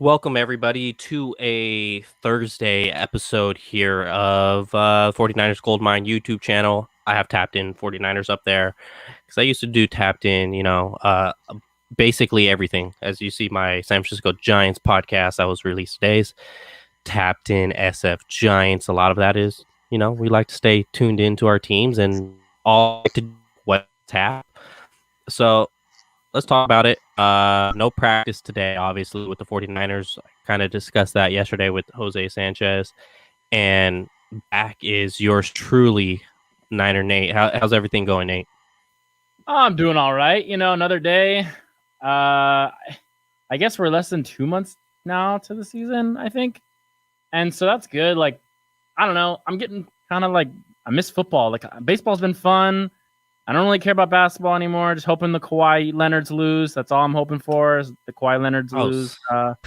Welcome, everybody, to a Thursday episode here of 49ers Goldmine YouTube channel. I have Tapped In 49ers up there because I used to do Tapped In, basically everything. As you see, my San Francisco Giants podcast that was released today's Tapped In SF Giants. A lot of that is, we like to stay tuned into our teams and all like to do what's happening. So let's talk about it. No practice today, obviously, with the 49ers. I kind of discussed that yesterday with Jose Sanchez. And back is yours truly, Niner Nate. How's everything going, Nate? I'm doing all right. Another day. I guess we're less than 2 months now to the season, I think. And so that's good. Like, I don't know. I'm getting kind of like, I miss football. Like, baseball's been fun. I don't really care about basketball anymore. Just hoping the Kawhi Leonards lose. That's all I'm hoping for is the Kawhi Leonards lose, so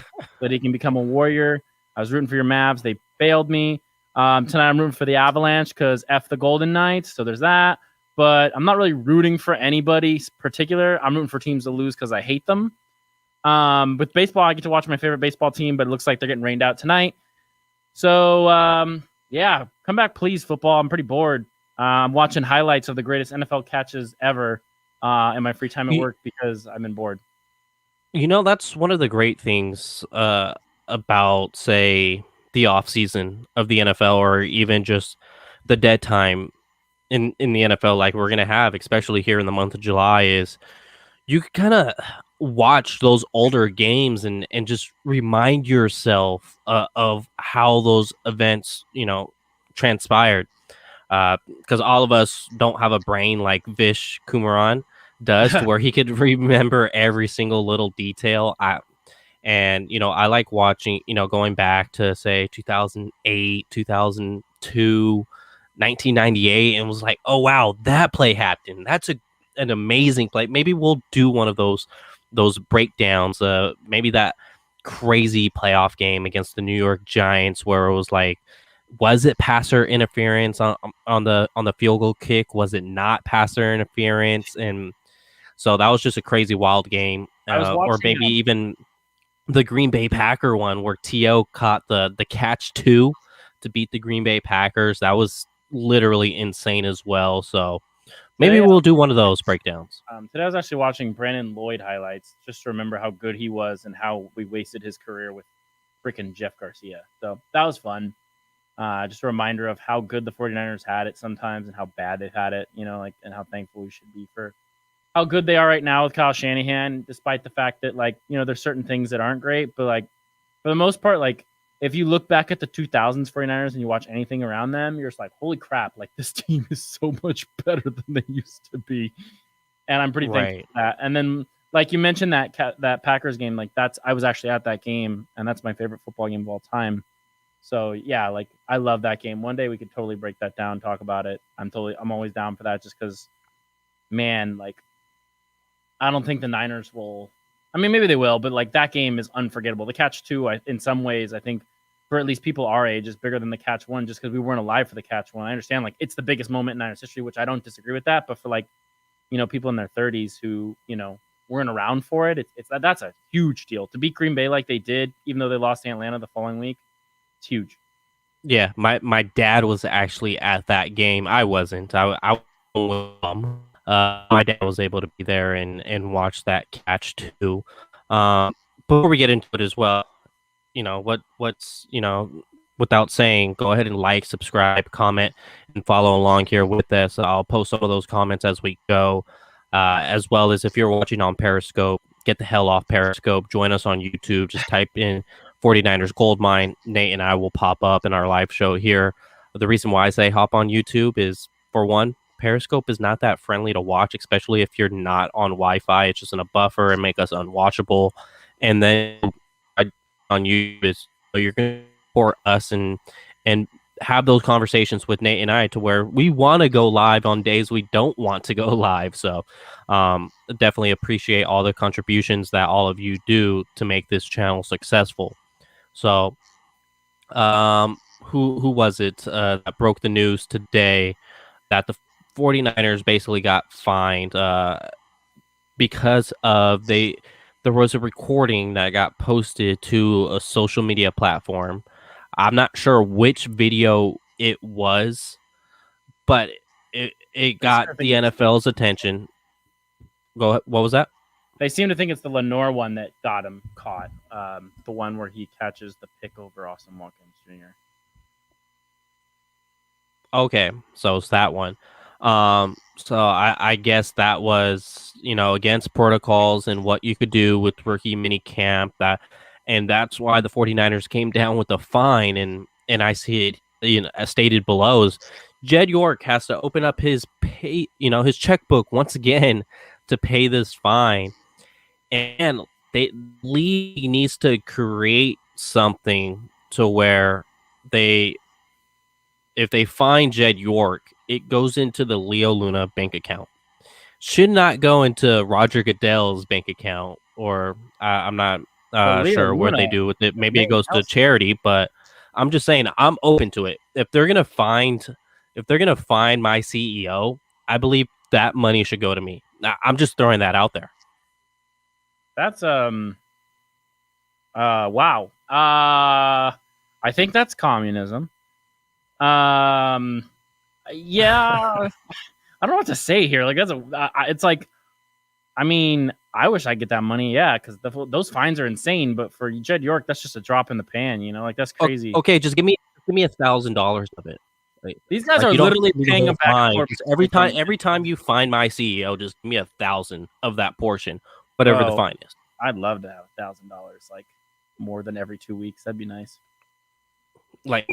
that he can become a Warrior. I was rooting for your Mavs. They failed me. Tonight I'm rooting for the Avalanche because F the Golden Knights. So there's that. But I'm not really rooting for anybody particular. I'm rooting for teams to lose because I hate them. With baseball, I get to watch my favorite baseball team, but it looks like they're getting rained out tonight. So, yeah, come back, please, football. I'm pretty bored. I'm watching highlights of the greatest NFL catches ever in my free time at work because I've been bored. That's one of the great things about, say, the offseason of the NFL or even just the dead time in the NFL like we're going to have, especially here in the month of July, is you can kind of watch those older games and just remind yourself of how those events, transpired. Because all of us don't have a brain like Vish Kumaran does to where he could remember every single little detail. I like watching, going back to say 2008, 2002, 1998, and was like, oh wow, that play happened. That's an amazing play. Maybe we'll do one of those breakdowns. Maybe that crazy playoff game against the New York Giants where it was like, was it passer interference on the field goal kick? Was it not passer interference? And so that was just a crazy wild game. Or maybe even the Green Bay Packer one where T.O. caught the catch 2 to beat the Green Bay Packers. That was literally insane as well. So maybe we'll do one of those breakdowns. Today I was actually watching Brandon Lloyd highlights just to remember how good he was and how we wasted his career with freaking Jeff Garcia. So that was fun. Just a reminder of how good the 49ers had it sometimes and how bad they've had it, and how thankful we should be for how good they are right now with Kyle Shanahan, despite the fact that, there's certain things that aren't great. But, for the most part, if you look back at the 2000s 49ers and you watch anything around them, you're just like, holy crap, this team is so much better than they used to be. And I'm pretty thankful for that. And then, like you mentioned, that Packers game, I was actually at that game, and that's my favorite football game of all time. So yeah, I love that game. One day we could totally break that down, talk about it. I'm always down for that just because, man, I don't think the Niners will. I mean, maybe they will, but that game is unforgettable. The catch 2, in some ways, I think for at least people our age, is bigger than the catch 1 just because we weren't alive for the catch 1. I understand it's the biggest moment in Niners history, which I don't disagree with that. But for people in their 30s who weren't around for it, that's a huge deal to beat Green Bay like they did, even though they lost to Atlanta the following week. It's huge. Yeah, my dad was actually at that game. I wasn't. I my dad was able to be there and watch that catch 2. Before we get into it as well, what's without saying, go ahead and like, subscribe, comment, and follow along here with us. I'll post some of those comments as we go, as well as if you're watching on Periscope, get the hell off Periscope. Join us on YouTube. Just type in 49ers Goldmine. Nate and I will pop up in our live show here. The reason why I say hop on YouTube is, for one, Periscope is not that friendly to watch, especially if you're not on Wi-Fi. It's just in a buffer and make us unwatchable. And then on YouTube is you're going to support us and have those conversations with Nate and I to where we want to go live on days we don't want to go live. So definitely appreciate all the contributions that all of you do to make this channel successful. So who was it that broke the news today that the 49ers basically got fined because of the there was a recording that got posted to a social media platform. I'm not sure which video it was, but it They seem got to think the it's NFL's attention. Go ahead. What was that? they seem to think it's the Lenore one that got him caught. The one where he catches the pick over Austin Watkins Jr. Okay, so it's that one. So I guess that was, against protocols and what you could do with rookie mini camp, and that's why the 49ers came down with a fine, and I see it, as stated below, is Jed York has to open up his checkbook once again to pay this fine. And the league needs to create something to where they if they find Jed York, it goes into the Leo Luna bank account. Should not go into Roger Goodell's bank account, or I'm not Well, Leo sure what Luna, they do with it. his Maybe it main goes to house. charity, but I'm just saying I'm open to it. If they're gonna find my CEO, I believe that money should go to me. I'm just throwing that out there. That's wow. I think that's communism. Yeah. I don't know what to say here. Like it's like, I mean, I wish I get that money. Yeah, because those fines are insane. But for Jed York, that's just a drop in the pan. Like that's crazy. Okay, just give me $1,000 of it. Like, These guys like are you don't have literally to do the paying whole him back and fine. forth Just because they don't. every time you find my CEO, just give me 1,000 of that portion, whatever the Bro, fine is. I'd love to have $1,000, like more than every 2 weeks. That'd be nice. Like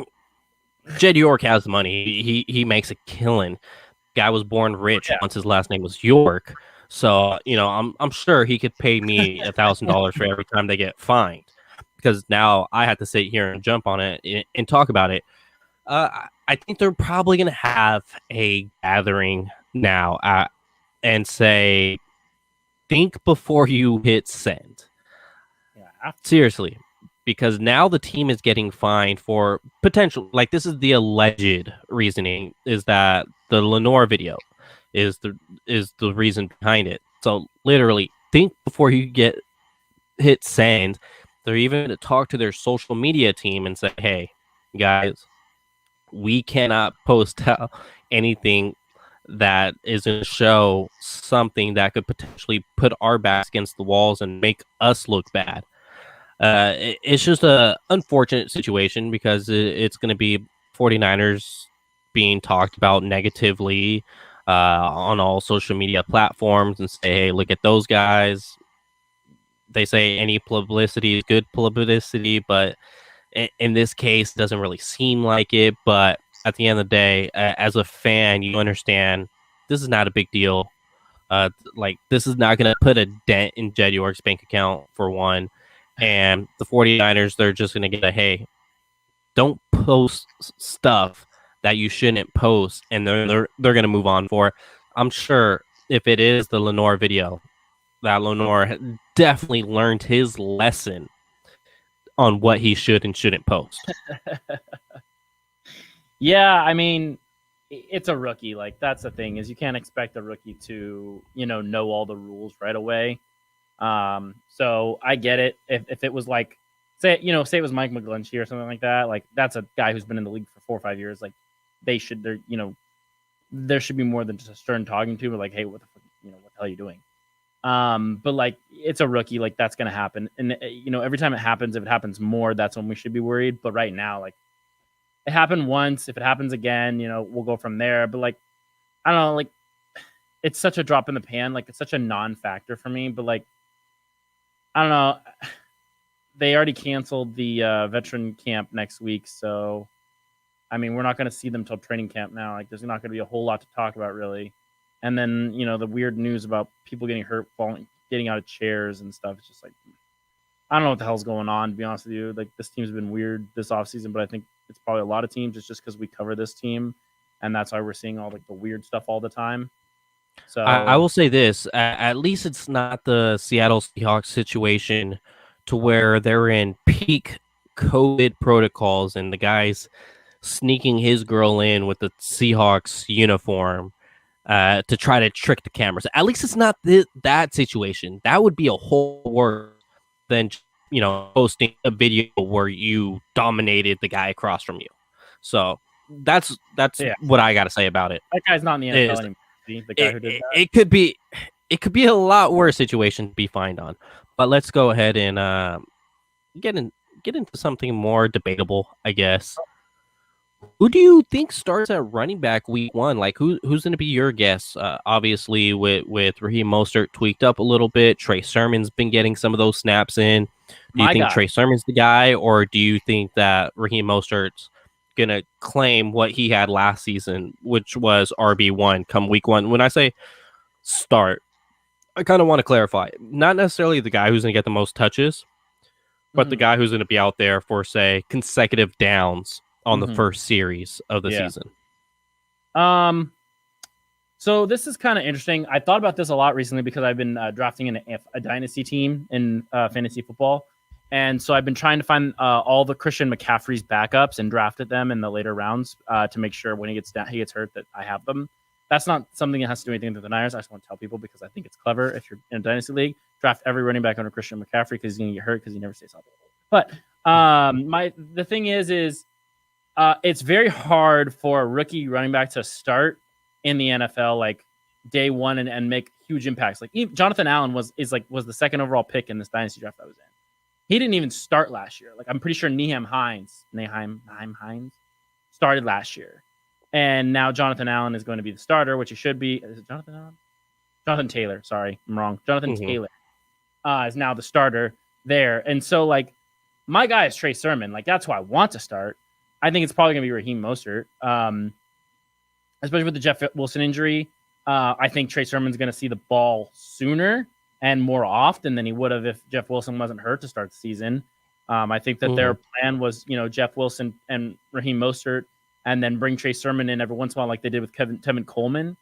Jed York has the money. He makes a killing. Guy was born rich Yeah. once his last name was York. So, I'm sure he could pay me $1,000 for every time they get fined. Because now I have to sit here and jump on it and talk about it. I think they're probably going to have a gathering now and say, think before you hit send. Yeah. Seriously, because now the team is getting fined for potential. Like, this is the alleged reasoning, is that the Lenore video is the reason behind it. So literally, think before you hit send. They're even to talk to their social media team and say, "Hey, guys, we cannot post out anything that is going to show something that could potentially put our backs against the walls and make us look bad." It's just a unfortunate situation because it's going to be 49ers being talked about negatively on all social media platforms and say, hey, look at those guys. They say any publicity is good publicity, but in this case, it doesn't really seem like it. But at the end of the day, as a fan, you understand this is not a big deal. Like, this is not going to put a dent in Jed York's bank account, for one. And the 49ers, they're just going to get a, hey, don't post stuff that you shouldn't post, and they're going to move on for it. I'm sure if it is the Lenore video, that Lenore definitely learned his lesson on what he should and shouldn't post. Yeah, I mean, it's a rookie. Like that's the thing, is you can't expect a rookie to know all the rules right away. So I get it. If it was like say it was Mike McGlinchey or something like that, like that's a guy who's been in the league for 4 or 5 years. Like there should be more than just a stern talking to, but like, hey, what the fuck, what the hell are you doing? But like it's a rookie, like that's gonna happen, and every time it happens, if it happens more, that's when we should be worried. But right now, like it happened once. If it happens again, we'll go from there. But like I don't know, like it's such a drop in the pan. Like it's such a non-factor for me. But like I don't know. They already canceled the veteran camp next week, so I mean we're not going to see them till training camp now. Like there's not going to be a whole lot to talk about really. And then the weird news about people getting hurt, falling, getting out of chairs and stuff. It's just like I don't know what the hell's going on. To be honest with you, like this team's been weird this offseason, but I think it's probably a lot of teams. It's just because we cover this team, and that's why we're seeing all like the weird stuff all the time. I So will say this: at least it's not the Seattle Seahawks situation, to where they're in peak COVID protocols and the guys sneaking his girl in with the Seahawks uniform. to try to trick the cameras. At least it's not that situation. That would be a whole worse than posting a video where you dominated the guy across from you. So that's Yeah, what I got to say about it. that guy's not in the NFL Is anymore. See, the guy it, who did it, that. it could be a lot worse situation to be fined on. But let's go ahead and get in get into something more debatable, I guess. Who do you think starts at running back week one? Like who's going to be your guess? Obviously, with Raheem Mostert tweaked up a little bit, Trey Sermon's been getting some of those snaps in. Do you My think guy. Trey Sermon's the guy, or do you think that Raheem Mostert's going to claim what he had last season, which was RB1 come week one? When I say start, I kind of want to clarify, not necessarily the guy who's going to get the most touches, but the Mm-hmm. guy who's going to be out there for, say, consecutive downs on the Mm-hmm. first series of the Yeah. season. So this is kind of interesting. I thought about this a lot recently because I've been drafting a dynasty team in fantasy football, and so I've been trying to find all the Christian McCaffrey's backups and drafted them in the later rounds to make sure when he gets hurt that I have them. That's not something that has to do anything with the Niners. I just want to tell people because I think it's clever. If you're in a dynasty league, draft every running back under Christian McCaffrey because he's going to get hurt because he never stays healthy. But the thing is it's very hard for a rookie running back to start in the NFL like day one and make huge impacts. Like Jonathan Allen was the second overall pick in this dynasty draft I was in. He didn't even start last year. Like I'm pretty sure Nyheim Hines started last year, and now Jonathan Allen is going to be the starter, which he should be. Is it Jonathan Allen? Jonathan Taylor. Sorry, I'm wrong. Jonathan Taylor is now the starter there, and so like my guy is Trey Sermon. Like that's who I want to start. I think it's probably going to be Raheem Mostert, especially with the Jeff Wilson injury. I think Trey Sermon's going to see the ball sooner and more often than he would have if Jeff Wilson wasn't hurt to start the season. I think that their plan was, Jeff Wilson and Raheem Mostert, and then bring Trey Sermon in every once in a while, like they did with Tevin Coleman.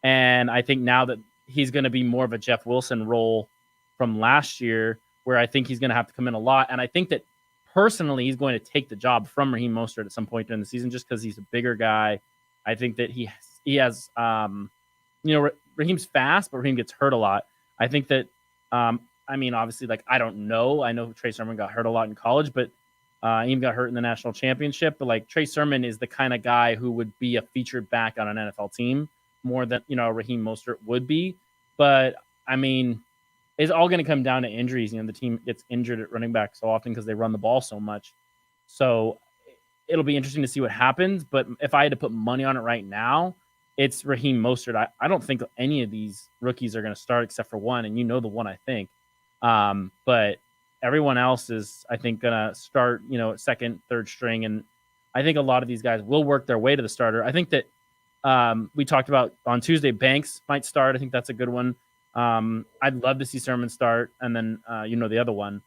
And I think now that he's going to be more of a Jeff Wilson role from last year, where I think he's going to have to come in a lot. And I think that personally, he's going to take the job from Raheem Mostert at some point during the season, just because he's a bigger guy. I think that he has, Raheem's fast, but Raheem gets hurt a lot. I think that, obviously, like I don't know. I know Trey Sermon got hurt a lot in college, but he even got hurt in the national championship. But like Trey Sermon is the kind of guy who would be a featured back on an NFL team more than Raheem Mostert would be. But it's all going to come down to injuries. The team gets injured at running back so often because they run the ball so much. So it'll be interesting to see what happens. But if I had to put money on it right now, it's Raheem Mostert. I don't think any of these rookies are going to start except for one, and the one I think. But everyone else is, I think, going to start, second, third string. And I think a lot of these guys will work their way to the starter. I think that we talked about on Tuesday, Banks might start. I think that's a good one. I'd love to see Sermon start, and then the other one,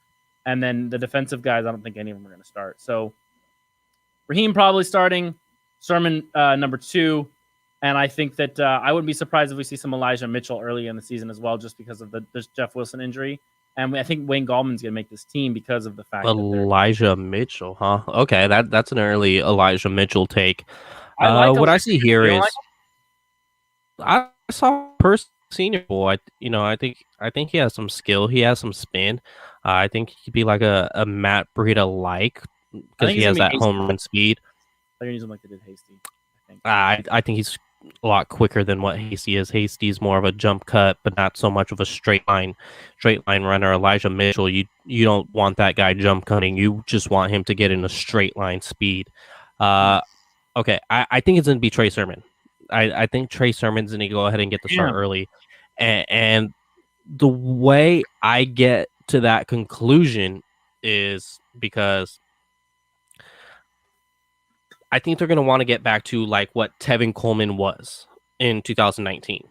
and then the defensive guys. I don't think any of them are going to start. So Raheem probably starting, Sermon number 2, and I think that I wouldn't be surprised if we see some Elijah Mitchell early in the season as well, just because of the Jeff Wilson injury. And I think Wayne Gallman's going to make this team because of the fact that Elijah Mitchell, huh? Okay, that's an early Elijah Mitchell take. I like What Elijah I see here Mitchell. is I saw person senior boy. I think he has some skill. He has some spin. I think he could be like a Matt Breida like because he has that home run speed. They're going to use him like they did Hasty. I think he's a lot quicker than what Hasty is. Hasty's more of a jump cut, but not so much of a straight line runner. Elijah Mitchell, you don't want that guy jump cutting. You just want him to get in a straight line speed. Okay, I think it's going to be Trey Sermon. I think Trey Sermon's going to go ahead and get the start early. And the way I get to that conclusion is because I think they're going to want to get back to like what Tevin Coleman was in 2019.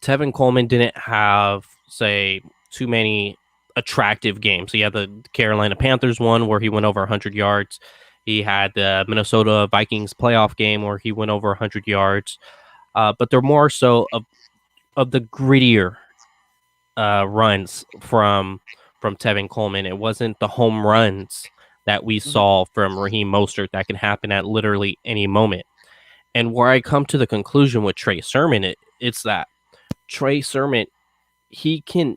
Tevin Coleman didn't have, say, too many attractive games. He had the Carolina Panthers one where he went over 100 yards. He had the Minnesota Vikings playoff game where he went over 100 yards. But they're more so of the grittier runs from Tevin Coleman. It wasn't the home runs that we saw from Raheem Mostert that can happen at literally any moment. And where I come to the conclusion with Trey Sermon it's that Trey Sermon, he can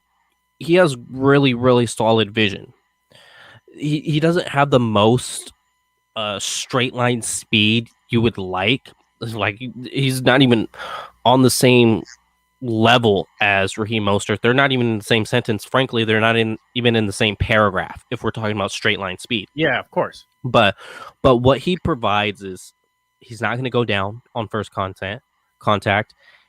he has really, really solid vision. He doesn't have the most straight line speed you would like. Like he's not even on the same level as Raheem Mostert. They're not even in the same sentence. Frankly, they're not even in the same paragraph if we're talking about straight line speed. Yeah, of course. But what he provides is he's not going to go down on first contact.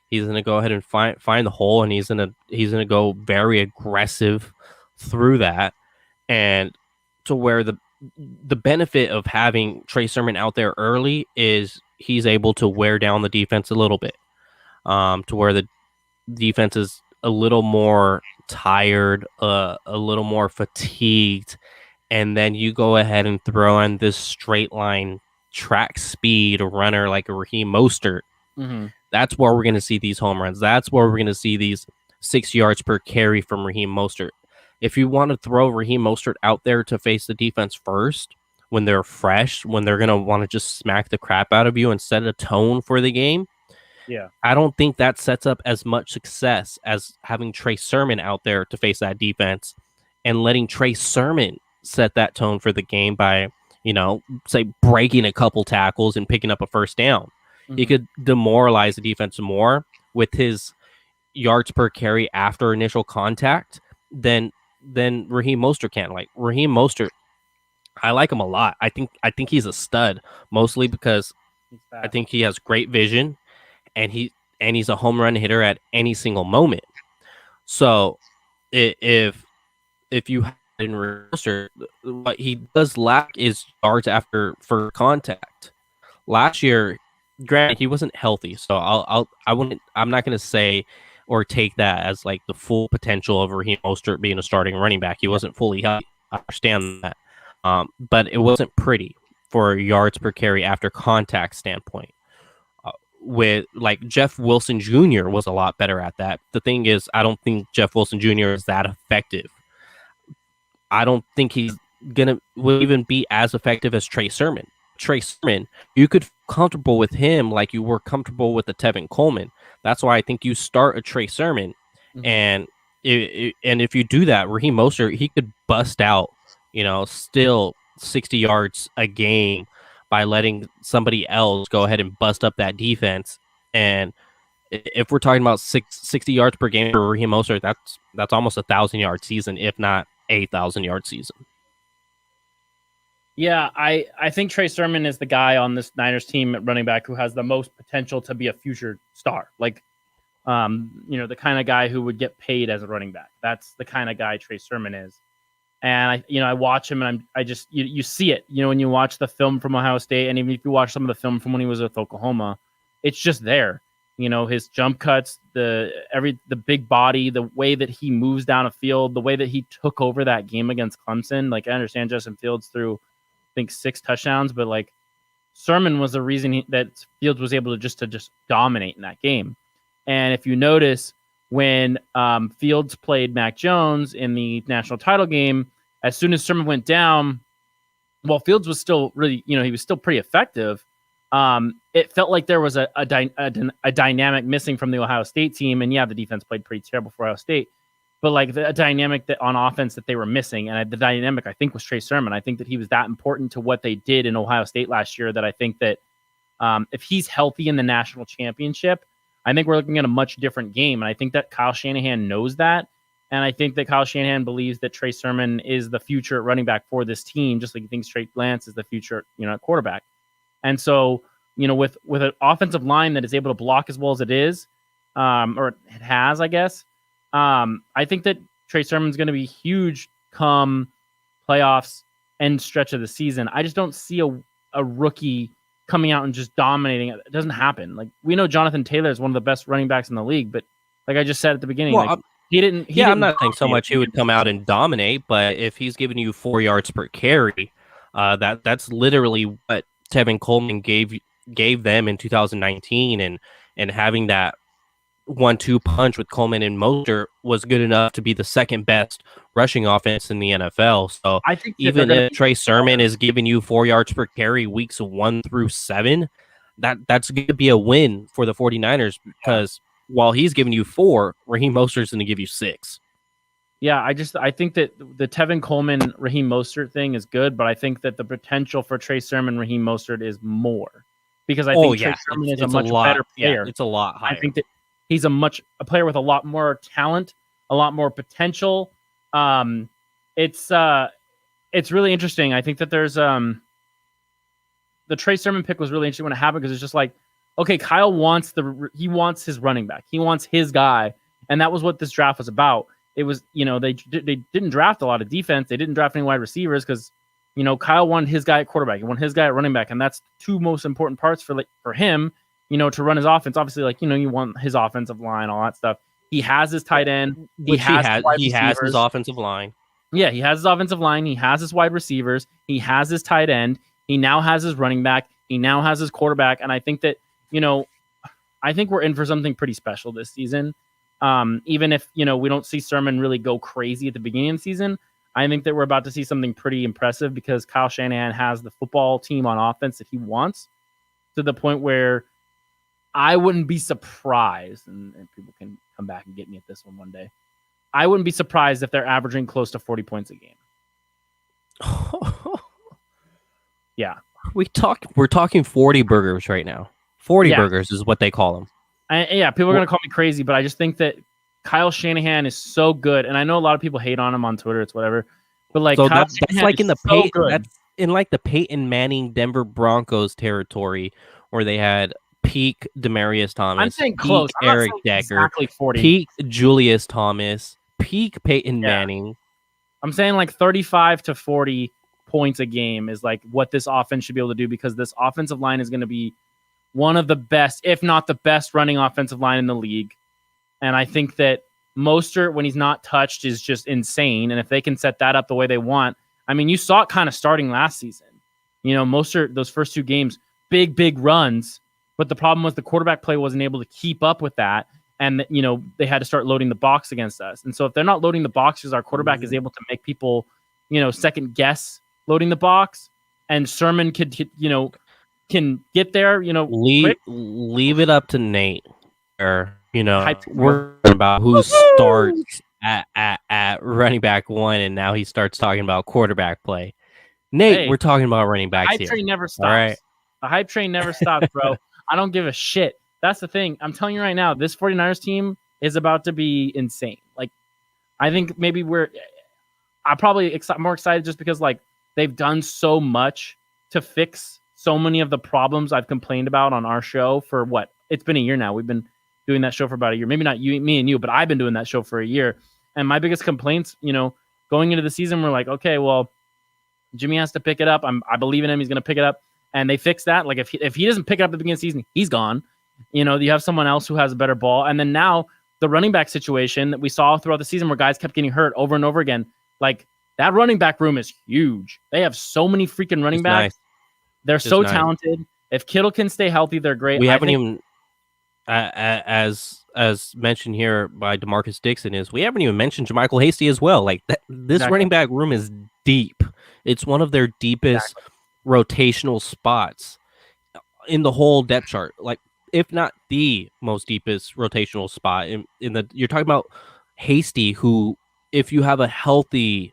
He's going to go ahead and find the hole, and he's going to go very aggressive through that, and to where the benefit of having Trey Sermon out there early is he's able to wear down the defense a little bit, to where the defense is a little more tired, a little more fatigued, and then you go ahead and throw in this straight line track speed runner like a Raheem Mostert. Mm-hmm. That's where we're going to see these home runs. That's where we're going to see these 6 yards per carry from Raheem Mostert. If you want to throw Raheem Mostert out there to face the defense first, when they're fresh, when they're going to want to just smack the crap out of you and set a tone for the game, yeah, I don't think that sets up as much success as having Trey Sermon out there to face that defense and letting Trey Sermon set that tone for the game by, say breaking a couple tackles and picking up a first down. Mm-hmm. He could demoralize the defense more with his yards per carry after initial contact than Raheem Mostert can. Like Raheem Mostert, I like him a lot. I think he's a stud, mostly because I think he has great vision, and he's a home run hitter at any single moment. So if you had in Mostert, what he does lack is yards after first contact. Last year, granted, he wasn't healthy, so I'm not going to say or take that as like the full potential of Raheem Mostert being a starting running back. He wasn't fully healthy. I understand that. But it wasn't pretty for yards per carry after contact standpoint. With like Jeff Wilson Jr. was a lot better at that. The thing is, I don't think Jeff Wilson Jr. is that effective. I don't think he's will even be as effective as Trey Sermon. Trey Sermon, you could feel comfortable with him like you were comfortable with the Tevin Coleman. That's why I think you start a Trey Sermon, mm-hmm. and if you do that, Raheem Mostert, he could bust out, still 60 yards a game by letting somebody else go ahead and bust up that defense. And if we're talking about 60 yards per game for Raheem Mostert, that's almost 1,000-yard season, if not 1,000-yard season. Yeah, I think Trey Sermon is the guy on this Niners team at running back who has the most potential to be a future star. Like, the kind of guy who would get paid as a running back. That's the kind of guy Trey Sermon is. And I watch him, and I just you see it. When you watch the film from Ohio State, and even if you watch some of the film from when he was with Oklahoma, it's just there. His jump cuts, the big body, the way that he moves down a field, the way that he took over that game against Clemson. Like, I understand Justin Fields threw, I think, 6 touchdowns, but like Sermon was the reason that Fields was able to just dominate in that game. And if you notice, when Fields played Mac Jones in the national title game, as soon as Sermon went down, while Fields was still really, he was still pretty effective. It felt like there was a dynamic missing from the Ohio State team. And yeah, the defense played pretty terrible for Ohio State, but like a dynamic that on offense that they were missing. And the dynamic, I think, was Trey Sermon. I think that he was that important to what they did in Ohio State last year that I think that if he's healthy in the national championship, I think we're looking at a much different game. And I think that Kyle Shanahan knows that. And I think that Kyle Shanahan believes that Trey Sermon is the future running back for this team, just like he thinks Trey Lance is the future, quarterback. And so, with an offensive line that is able to block as well as it is, or it has, I guess, I think that Trey Sermon's going to be huge come playoffs and stretch of the season. I just don't see a rookie coming out and just dominating. It doesn't happen. Like, we know Jonathan Taylor is one of the best running backs in the league, but like I just said at the beginning, he didn't. I'm not saying so much he would come out and dominate, but if he's giving you 4 yards per carry, that's literally what Tevin Coleman gave them in 2019, and having that 1-2 punch with Coleman and Mostert was good enough to be the second best rushing offense in the NFL. So I think even if Trey Sermon is giving you 4 yards per carry weeks 1 through 7, that's going to be a win for the 49ers because while he's giving you 4, Raheem Mostert's going to give you 6. Yeah, I think that the Tevin Coleman Raheem Mostert thing is good, but I think that the potential for Trey Sermon Raheem Mostert is more, because I Oh think Trey yeah, Sermon is a it's a much lot. better Yeah, player. it's a lot I higher. think that he's a player with a lot more talent, a lot more potential. It's really interesting. I think that there's the Trey Sermon pick was really interesting when it happened, because it's just like, okay, Kyle wants his running back, he wants his guy, and that was what this draft was about. It was, they didn't draft a lot of defense, they didn't draft any wide receivers, because Kyle wanted his guy at quarterback, he wanted his guy at running back, and that's two most important parts for him, to run his offense. Obviously, you want his offensive line, all that stuff. He has his tight end, he Which he has his has. wide He has his receivers. offensive line. Yeah, he has his offensive line. He has his wide receivers. He has his tight end. He now has his running back. He now has his quarterback. And I think that, I think we're in for something pretty special this season. Even if, we don't see Sermon really go crazy at the beginning of the season, I think that we're about to see something pretty impressive, because Kyle Shanahan has the football team on offense that he wants, to the point where I wouldn't be surprised, and people can come back and get me at this one day. I wouldn't be surprised if they're averaging close to 40 points a game. Yeah. We're talking 40 burgers right now. 40 burgers is what they call them. People are going to call me crazy, but I just think that Kyle Shanahan is so good, and I know a lot of people hate on him on Twitter, it's whatever. But like, so Kyle that's Shanahan like is so good. That's in like the Peyton Manning Denver Broncos territory, where they had peak Demaryius Thomas, I'm saying peak close. I'm not Eric saying Decker, exactly 40. peak Julius Thomas, peak Peyton Manning. I'm saying like 35 to 40 points a game is like what this offense should be able to do, because this offensive line is going to be one of the best, if not the best, running offensive line in the league. And I think that Mostert, when he's not touched, is just insane. And if they can set that up the way they want, I mean, you saw it kind of starting last season. Mostert, those first 2 games, big runs. But the problem was the quarterback play wasn't able to keep up with that. And, they had to start loading the box against us. And so if they're not loading the boxes, our quarterback is able to make people, second guess loading the box. And Sermon can get there, leave it up to Nate. Or, Hype. we're about who starts at running back 1, and now he starts talking about quarterback play. Nate, we're talking about running backs here. The hype train never stops. All right. The hype train never stops, bro. I don't give a shit. That's the thing. I'm telling you right now, this 49ers team is about to be insane. Like, I think maybe I'm probably more excited just because, like, they've done so much to fix so many of the problems I've complained about on our show for what? It's been a year now. We've been doing that show for about a year. Maybe not me and you, but I've been doing that show for a year. And my biggest complaints, going into the season, we're like, okay, well, Jimmy has to pick it up. I believe in him. He's going to pick it up. And they fixed that. Like, if he doesn't pick it up at the beginning of the season, he's gone. You have someone else who has a better ball. And then now the running back situation that we saw throughout the season, where guys kept getting hurt over and over again, like, that running back room is huge. They have so many freaking running backs. Nice. They're so talented. If Kittle can stay healthy, they're great. We haven't even, as mentioned here by DeMarcus Dixon, we haven't even mentioned JaMychal Hasty as well. Like, this running back room is deep. It's one of their deepest rotational spots in the whole depth chart. Like, if not the most deepest rotational spot in the. You're talking about Hasty, who, if you have a healthy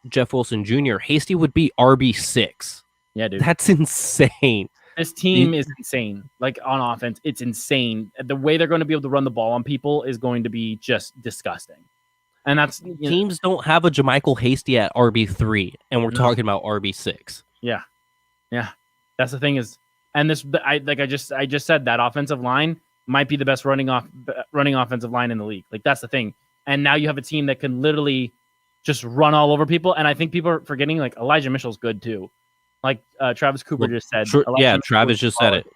Jeff Wilson Jr., Hasty would be RB6. Yeah, dude. That's insane. This team is insane. Like, on offense, it's insane. The way they're going to be able to run the ball on people is going to be just disgusting. And that's teams don't have a JaMychal Hasty at RB3, and we're talking about RB6. Yeah. That's the thing is, and I just said, that offensive line might be the best running offensive line in the league. Like, that's the thing. And now you have a team that can literally just run all over people. And I think people are forgetting, like, Elijah Mitchell's good too. Like Travis Cooper just said. Travis just said it.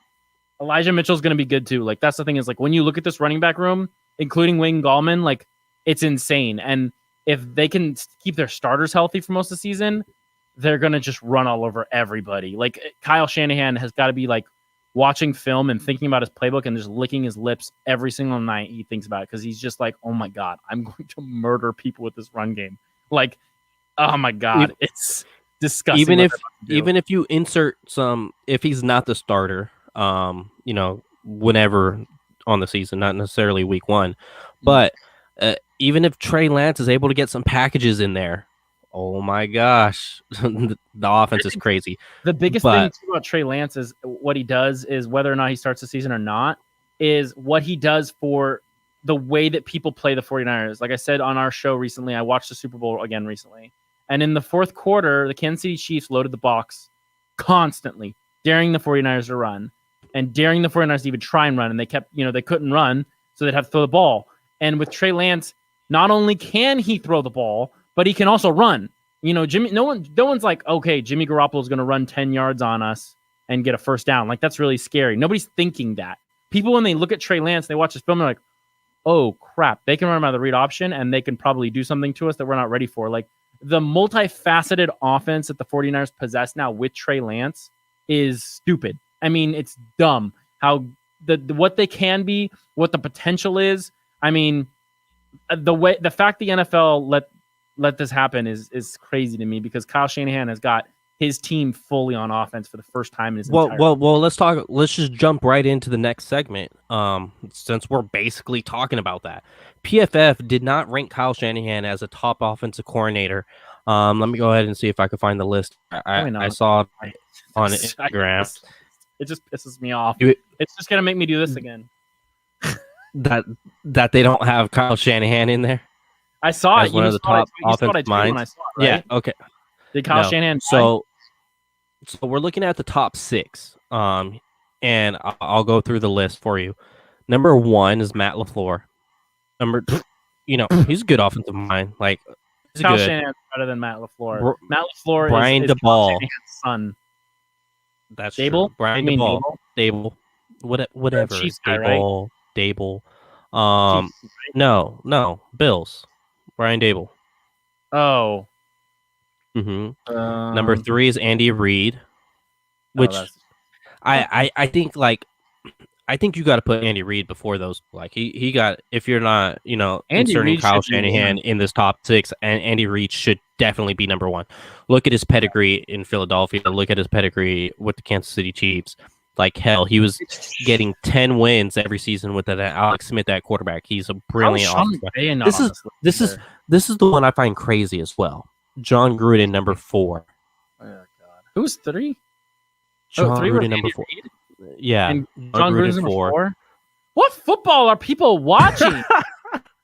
Elijah Mitchell's going to be good too. Like, that's the thing is, like, when you look at this running back room, including Wayne Gallman, like, it's insane. And if they can keep their starters healthy for most of the season, they're going to just run all over everybody. Like, Kyle Shanahan has got to be, like, watching film and thinking about his playbook and just licking his lips every single night he thinks about it, because he's just like, oh my God, I'm going to murder people with this run game. Like, oh my God, it's disgusting. Even if you insert some, if he's not the starter, whenever on the season, not necessarily week one. Mm. But even if Trey Lance is able to get some packages in there, oh my gosh, the offense is crazy. The biggest thing But too about Trey Lance is what he does is whether or not he starts the season or not is what he does for the way that people play the 49ers. Like I said on our show recently, I watched the Super Bowl again recently. And in the fourth quarter, the Kansas City Chiefs loaded the box constantly, daring the 49ers to run and daring the 49ers to even try and run. And they kept, they couldn't run, so they'd have to throw the ball. And with Trey Lance, not only can he throw the ball, but he can also run. Jimmy, no one's like, okay, Jimmy Garoppolo is going to run 10 yards on us and get a first down. Like, that's really scary. Nobody's thinking that. People, when they look at Trey Lance, they watch this film, they're like, oh, crap, they can run out of the read option and they can probably do something to us that we're not ready for. Like, the multifaceted offense that the 49ers possess now with Trey Lance is stupid. I mean, it's dumb how what they can be, what the potential is. I mean, the fact the NFL let this happen is crazy to me because Kyle Shanahan has got his team fully on offense for the first time in his entire life. Well, let's just jump right into the next segment. Since we're basically talking about that. PFF did not rank Kyle Shanahan as a top offensive coordinator. Let me go ahead and see if I can find the list. I saw it on Instagram. It just pisses me off. It's just gonna make me do this again. that they don't have Kyle Shanahan in there. I saw it. One of the top offensive minds. When I saw it, right? Yeah. Okay. Did Kyle Shanahan? So we're looking at the top 6. And I'll go through the list for you. Number 1 is Matt LaFleur. He's a good offensive mind. Like, Kyle Shanahan's better than Matt LaFleur. Matt LaFleur Brian is DeBall. Kyle Shanahan's son. That's Dable? True. Brian Dable. Whatever. Chiefs guy, right? Dable. No. Bills. Brian Dable. Oh. Mm-hmm. Number 3 is Andy Reid, which I think I think you got to put Andy Reid before those. Like he got, if you're not inserting Kyle Shanahan in this top 6, and Andy Reid should definitely be number 1. Look at his pedigree in Philadelphia. Look at his pedigree with the Kansas City Chiefs. Like hell, he was getting 10 wins every season with that Alex Smith at quarterback. He's a brilliant offensive. This is the one I find crazy as well. John Gruden, number 4. Oh God, who's 3? John 3 Gruden, number 4. Yeah, and John Gruden's number 4. What football are people watching?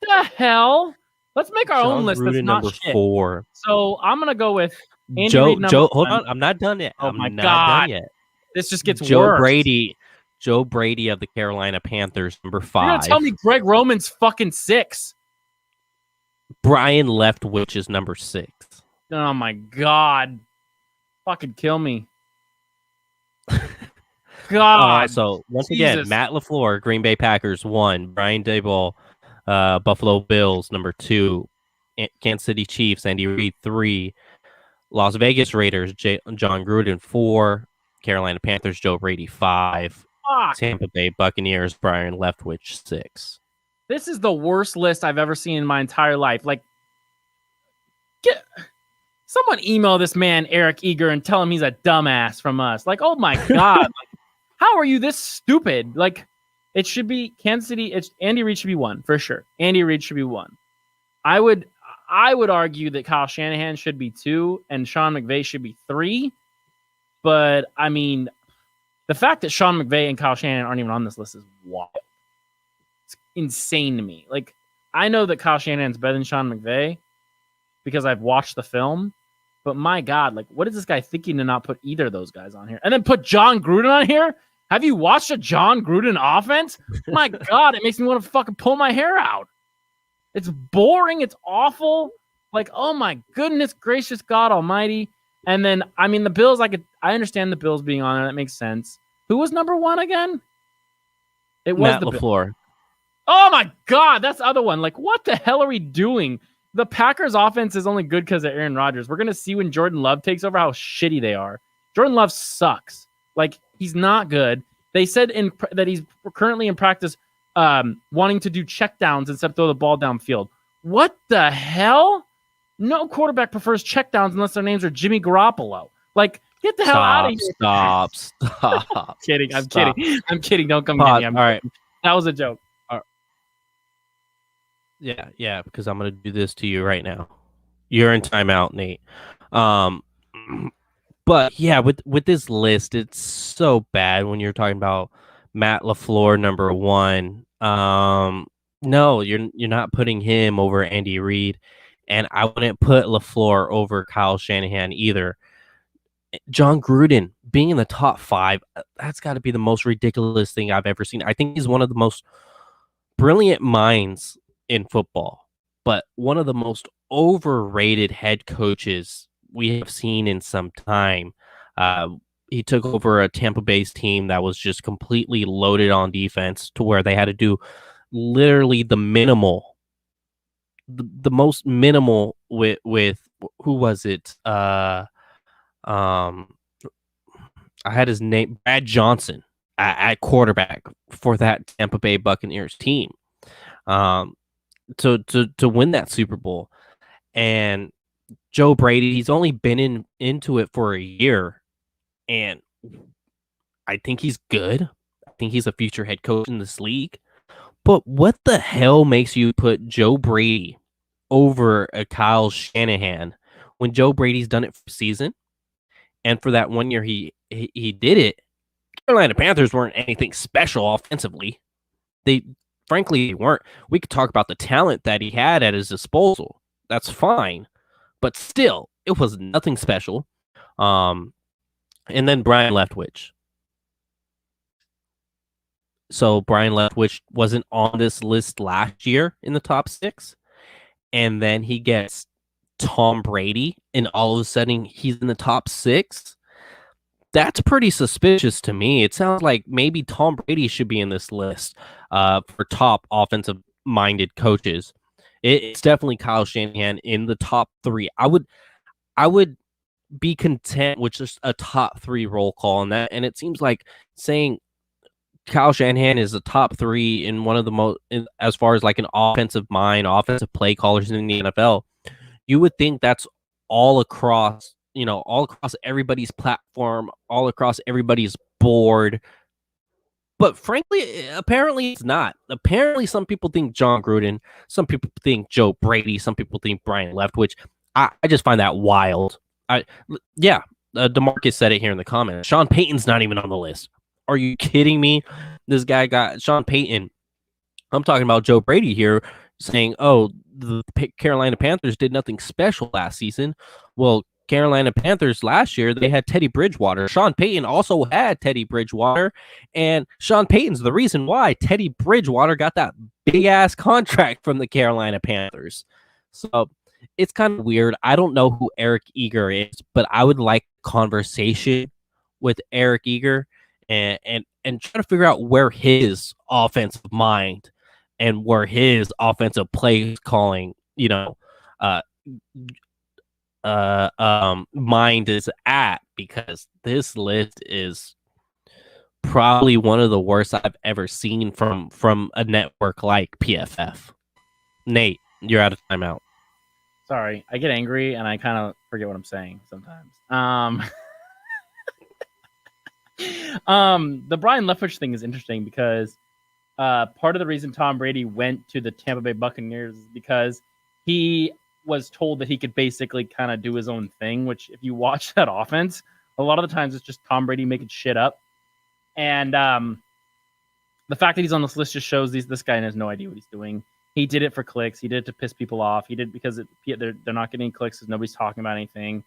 The hell? Let's make our own list. That's not shit. 4. So I'm gonna go with Andy Reid, number Joe. 1. Hold on, I'm not done yet. Oh my God! This just gets worse. Joe Brady of the Carolina Panthers, number 5. You're gonna tell me Greg Roman's fucking 6? Brian Leftwich is number 6. Oh my God! Fucking kill me. God. So once again, Matt LaFleur, Green Bay Packers, 1. Brian Daboll, Buffalo Bills, number 2. Kansas City Chiefs, Andy Reid, 3. Las Vegas Raiders, John Gruden, 4. Carolina Panthers, Joe Brady, 5. Tampa Bay Buccaneers, Brian Leftwich, 6. This is the worst list I've ever seen in my entire life. Like, someone email this man Eric Eager and tell him he's a dumbass from us. Like, oh my God, like, how are you this stupid? Like, it should be Kansas City. Andy Reid should be 1 for sure. Andy Reid should be 1. I would argue that Kyle Shanahan should be 2 and Sean McVay should be 3. But I mean, the fact that Sean McVay and Kyle Shanahan aren't even on this list is wild. It's insane to me. Like, I know that Kyle Shanahan's better than Sean McVay because I've watched the film. But my God, like, what is this guy thinking to not put either of those guys on here? And then put John Gruden on here? Have you watched a John Gruden offense? My God, it makes me want to fucking pull my hair out. It's boring. It's awful. Like, oh my goodness gracious God almighty. And then, I mean, the Bills, I understand the Bills being on there. That makes sense. Who was number 1 again? It was Matt LaFleur. Oh my God, that's the other one. Like, what the hell are we doing? The Packers offense is only good because of Aaron Rodgers. We're going to see when Jordan Love takes over how shitty they are. Jordan Love sucks. Like, he's not good. They said that he's currently in practice wanting to do checkdowns instead of throw the ball downfield. What the hell? No quarterback prefers checkdowns unless their names are Jimmy Garoppolo. Like, get the hell out of here. Stop. I'm kidding. I'm kidding. Don't come get me. All right. That was a joke. Uh, yeah, because I'm gonna do this to you right now. You're in timeout, Nate. Um, but yeah, with this list, it's so bad when you're talking about Matt LaFleur number one. No, you're not putting him over Andy Reid, and I wouldn't put LaFleur over Kyle Shanahan either. John Gruden being in the top five, that's got to be the most ridiculous thing I've ever seen. I think he's one of the most brilliant minds in football, but one of the most overrated head coaches we have seen in some time. Uh, he took over a Tampa Bay's team that was just completely loaded on defense to where they had to do literally the most minimal with who was it? Um, I had his name, Brad Johnson, at quarterback for that Tampa Bay Buccaneers team. Um, to win that Super Bowl. And Joe Brady, he's only been into it for a year, and I think he's good. I think he's a future head coach in this league. But what the hell makes you put Joe Brady over a Kyle Shanahan when Joe Brady's done it for a season? And for that 1 year he did it, Carolina Panthers weren't anything special offensively. They frankly weren't. We could talk about the talent that he had at his disposal. That's fine. But still, it was nothing special. Um, and then Brian Leftwich. So Brian Leftwich wasn't on this list last year in the top six. And then he gets Tom Brady, and all of a sudden he's in the top six. That's pretty suspicious to me. It sounds like maybe Tom Brady should be in this list for top offensive minded coaches. It's definitely Kyle Shanahan in the top three. I would be content with just a top three roll call on that. And it seems like saying Kyle Shanahan is the top three in one of the most, as far as like an offensive mind, offensive play callers in the NFL. You would think that's all across, all across everybody's platform, all across everybody's board. But frankly, apparently it's not. Apparently, some people think John Gruden, some people think Joe Brady, some people think Brian Leftwich. I just find that wild. I yeah, Demarcus said it here in the comments. Sean Payton's not even on the list. Are you kidding me? This guy got Sean Payton. I'm talking about Joe Brady here, saying, "Oh, the Carolina Panthers did nothing special last season." Well, Carolina Panthers last year, they had Teddy Bridgewater. Sean Payton also had Teddy Bridgewater, and Sean Payton's the reason why Teddy Bridgewater got that big ass contract from the Carolina Panthers. So it's kind of weird. I don't know who Eric Eager is, but I would like conversation with Eric Eager and try to figure out where his offensive mind and where his offensive play calling, uh, mind is at, because this list is probably one of the worst I've ever seen from a network like PFF. Nate, you're out of timeout. Sorry, I get angry and I kind of forget what I'm saying sometimes. The Brian Leftwich thing is interesting because part of the reason Tom Brady went to the Tampa Bay Buccaneers is because he was told that he could basically kind of do his own thing, which if you watch that offense, a lot of the times it's just Tom Brady making shit up. And the fact that he's on this list just shows this guy has no idea what he's doing. He did it for clicks. He did it to piss people off. He did it because they're not getting clicks because nobody's talking about anything.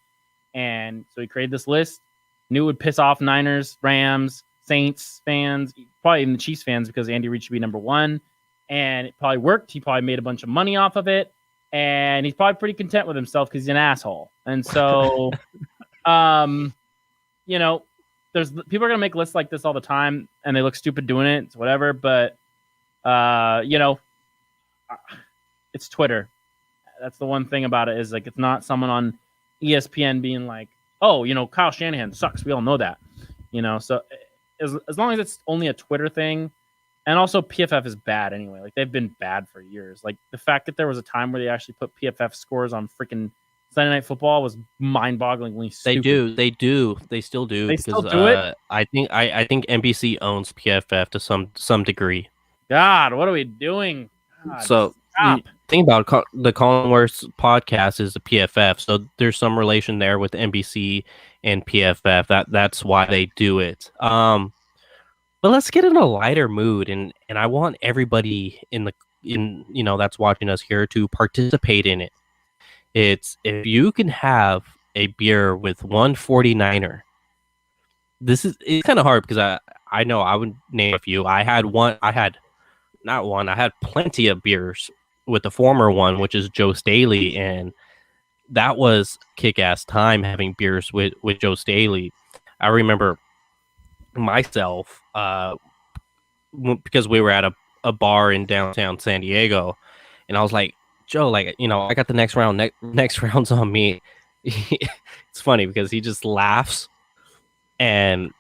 And so he created this list. Knew it would piss off Niners, Rams, Saints fans, probably even the Chiefs fans, because Andy Reid should be number one. And it probably worked. He probably made a bunch of money off of it. And he's probably pretty content with himself because he's an asshole. And so, there's people are going to make lists like this all the time, and they look stupid doing it. It's whatever. But, it's Twitter. That's the one thing about it, is like, it's not someone on ESPN being like, oh, Kyle Shanahan sucks. We all know that, so as long as it's only a Twitter thing. And also PFF is bad anyway. Like, they've been bad for years. Like, the fact that there was a time where they actually put PFF scores on freaking Sunday Night Football was mind-bogglingly stupid. They do. They still do. They still do it? I think NBC owns PFF to some degree. God, what are we doing? God, So stop. the thing about the Colin Worst podcast is the PFF. So there's some relation there with NBC and PFF. That's why they do it. But let's get in a lighter mood, and I want everybody in that's watching us here to participate in it. It's if you can have a beer with one 49er. It's kind of hard because I know I would name a few. I had not one. I had plenty of beers with the former one, which is Joe Staley, and that was kick-ass time having beers with Joe Staley. I remember myself because we were at a bar in downtown San Diego, and I was like, Joe, like I got the next round's on me. It's funny because he just laughs, and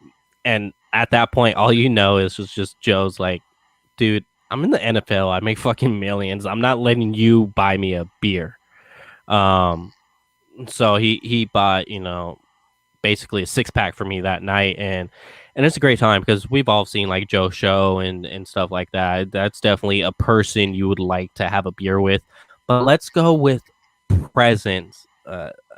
at that point, all you know is just Joe's like, dude, I'm in the NFL. I make fucking millions. I'm not letting you buy me a beer. Um, so he bought basically a 6-pack for me that night, and it's a great time because we've all seen like Joe Show and stuff like that. That's definitely a person you would like to have a beer with. But let's go with present,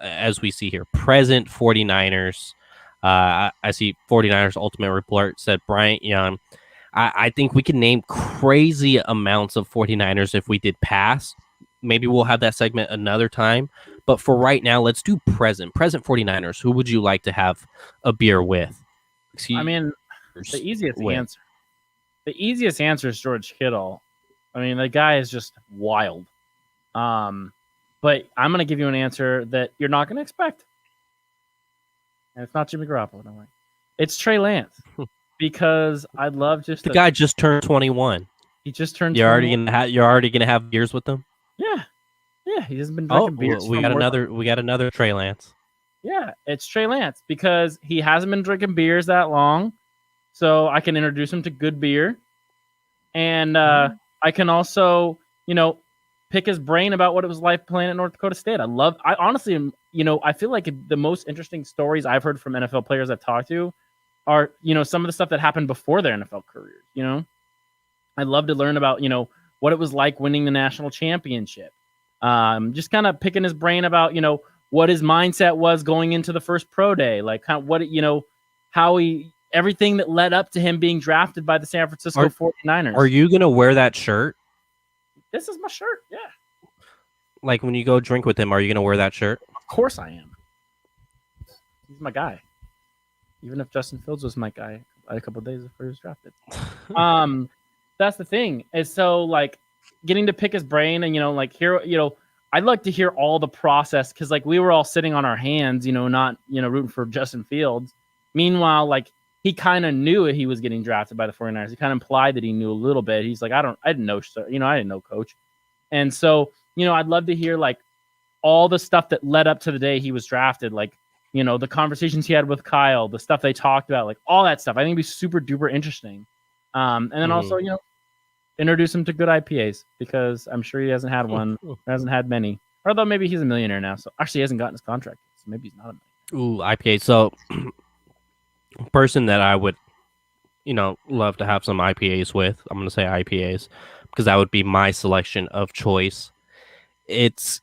as we see here, present 49ers. I see 49ers Ultimate Report said Bryant Young. I think we can name crazy amounts of 49ers if we did pass. Maybe we'll have that segment another time. But for right now, let's do present 49ers. Who would you like to have a beer with? I mean, the easiest answer is George Kittle. I mean, the guy is just wild. But I'm going to give you an answer that you're not going to expect. And it's not Jimmy Garoppolo, don't worry. It's Trey Lance. Because I'd love just the guy just turned 21. He just turned. You're already gonna have beers with them. Yeah, he hasn't been drinking beers. We got another Trey Lance. Yeah, it's Trey Lance because he hasn't been drinking beers that long, so I can introduce him to good beer, and I can also pick his brain about what it was like playing at North Dakota State. I honestly, I feel like the most interesting stories I've heard from NFL players I've talked to are some of the stuff that happened before their NFL careers. I'd love to learn about what it was like winning the national championship, just kind of picking his brain about what his mindset was going into the first pro day, like kind of what how he everything that led up to him being drafted by the San Francisco 49ers. Are you gonna wear that shirt? This is my shirt. Yeah, like when you go drink with him, are you gonna wear that shirt? Of course I am. He's my guy. Even if Justin Fields was my guy a couple of days before he was drafted. That's the thing. And so like getting to pick his brain and I'd like to hear all the process because like we were all sitting on our hands, not rooting for Justin Fields. Meanwhile, like he kind of knew he was getting drafted by the 49ers. He kind of implied that he knew a little bit. He's like, I didn't know, sir. I didn't know, coach. And so, I'd love to hear like all the stuff that led up to the day he was drafted, like the conversations he had with Kyle, the stuff they talked about, like all that stuff. I think it'd be super duper interesting. And then also, introduce him to good IPAs because I'm sure he hasn't had one, hasn't had many. Although maybe he's a millionaire now. So actually, he hasn't gotten his contract yet, so maybe he's not a millionaire. Ooh, IPA. So, person that I would, love to have some IPAs with, I'm going to say IPAs because that would be my selection of choice. It's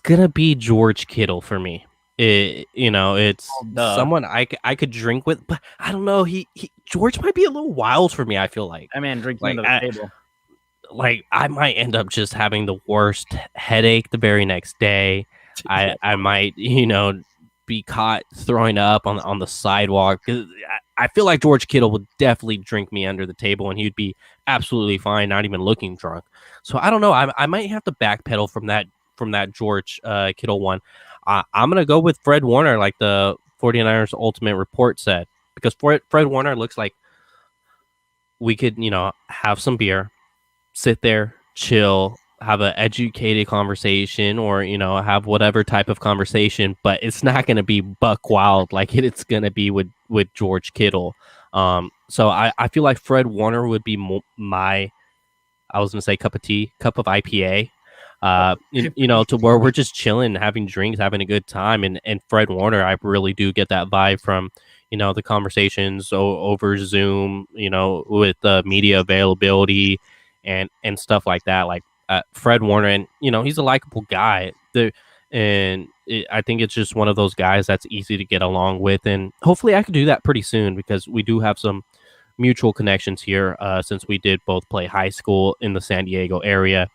going to be George Kittle for me. It's someone I could drink with, but I don't know. George might be a little wild for me. I feel like I mean, drinking under the table. Like I might end up just having the worst headache the very next day. I might be caught throwing up on the sidewalk. I feel like George Kittle would definitely drink me under the table, and he'd be absolutely fine, not even looking drunk. So I don't know. I might have to backpedal from that George Kittle one. I'm going to go with Fred Warner, like the 49ers Ultimate Report said, because Fred Warner looks like we could, have some beer, sit there, chill, have an educated conversation or, have whatever type of conversation, but it's not going to be buck wild like it's going to be with George Kittle. So I feel like Fred Warner would be I was going to say cup of IPA. To where we're just chilling, having drinks, having a good time, and Fred Warner, I really do get that vibe from, the conversations over Zoom, with media availability and stuff like that. Like Fred Warner, and he's a likable guy. I think it's just one of those guys that's easy to get along with, and hopefully I could do that pretty soon because we do have some mutual connections here. Since we did both play high school in the San Diego area,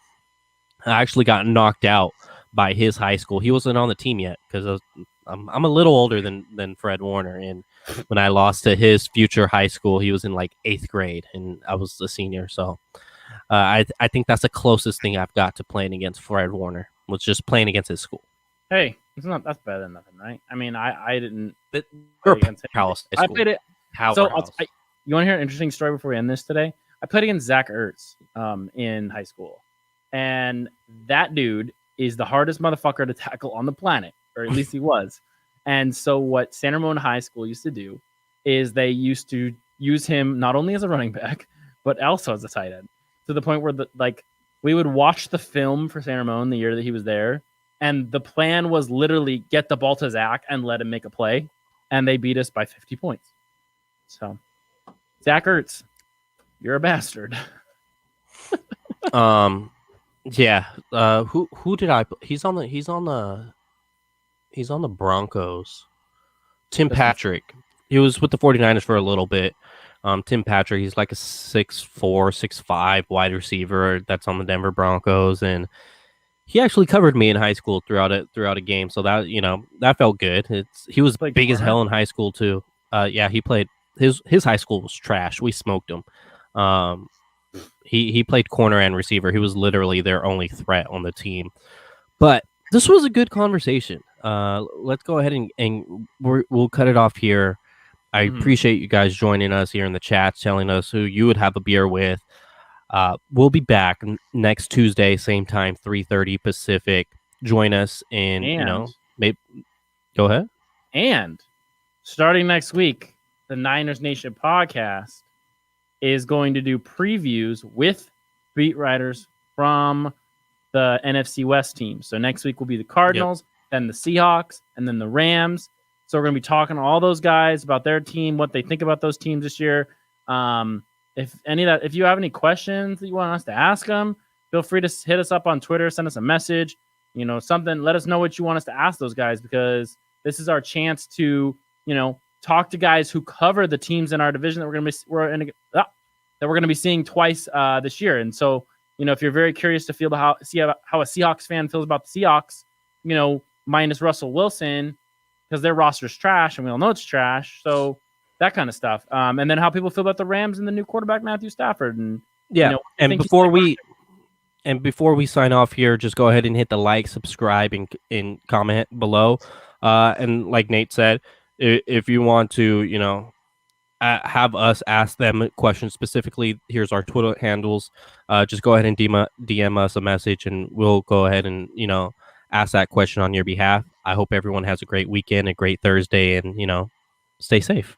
I actually got knocked out by his high school. He wasn't on the team yet because I'm a little older than Fred Warner, and when I lost to his future high school, he was in like 8th grade, and I was a senior. So I think that's the closest thing I've got to playing against Fred Warner, was just playing against his school. Hey, that's better than nothing, right? I mean, I didn't But play you're a against him. powerhouse high I school. played it. So Powerhouse. you want to hear an interesting story before we end this today? I played against Zach Ertz in high school, and that dude is the hardest motherfucker to tackle on the planet, or at least he was. And so what San Ramon High School used to do is they used to use him not only as a running back, but also as a tight end, to the point where we would watch the film for San Ramon the year that he was there, and the plan was literally get the ball to Zach and let him make a play, and they beat us by 50 points. So, Zach Ertz, you're a bastard. Yeah. Who did I? He's on the Broncos. Tim Patrick. He was with the 49ers for a little bit. Tim Patrick, he's like a 6'4", 6'5" wide receiver that's on the Denver Broncos, and he actually covered me in high school throughout a game. So that felt good. He was big as hell in high school too. Yeah, he played his high school was trash. We smoked him. He played corner and receiver. He was literally their only threat on the team. But this was a good conversation. Let's go ahead and we'll cut it off here. I appreciate you guys joining us here in the chat, telling us who you would have a beer with. We'll be back next Tuesday, same time, 3:30 Pacific. Join us maybe go ahead. And starting next week, the Niners Nation podcast is going to do previews with beat writers from the NFC West team. So next week will be the Cardinals, then the Seahawks, and then the Rams. So we're going to be talking to all those guys about their team, what they think about those teams this year. If you have any questions that you want us to ask them, feel free to hit us up on Twitter, send us a message, something. Let us know what you want us to ask those guys, because this is our chance to, talk to guys who cover the teams in our division that we're going to be seeing twice this year. And so, if you're very curious to feel how a Seahawks fan feels about the Seahawks, minus Russell Wilson, because their roster's trash, and we all know it's trash. So that kind of stuff. And then how people feel about the Rams and the new quarterback, Matthew Stafford. And and before we sign off here, just go ahead and hit the like, subscribe, and comment below. And like Nate said, if you want to, have us ask them questions specifically, here's our Twitter handles. Just go ahead and DM us a message, and we'll go ahead and ask that question on your behalf. I hope everyone has a great weekend, a great Thursday, and stay safe.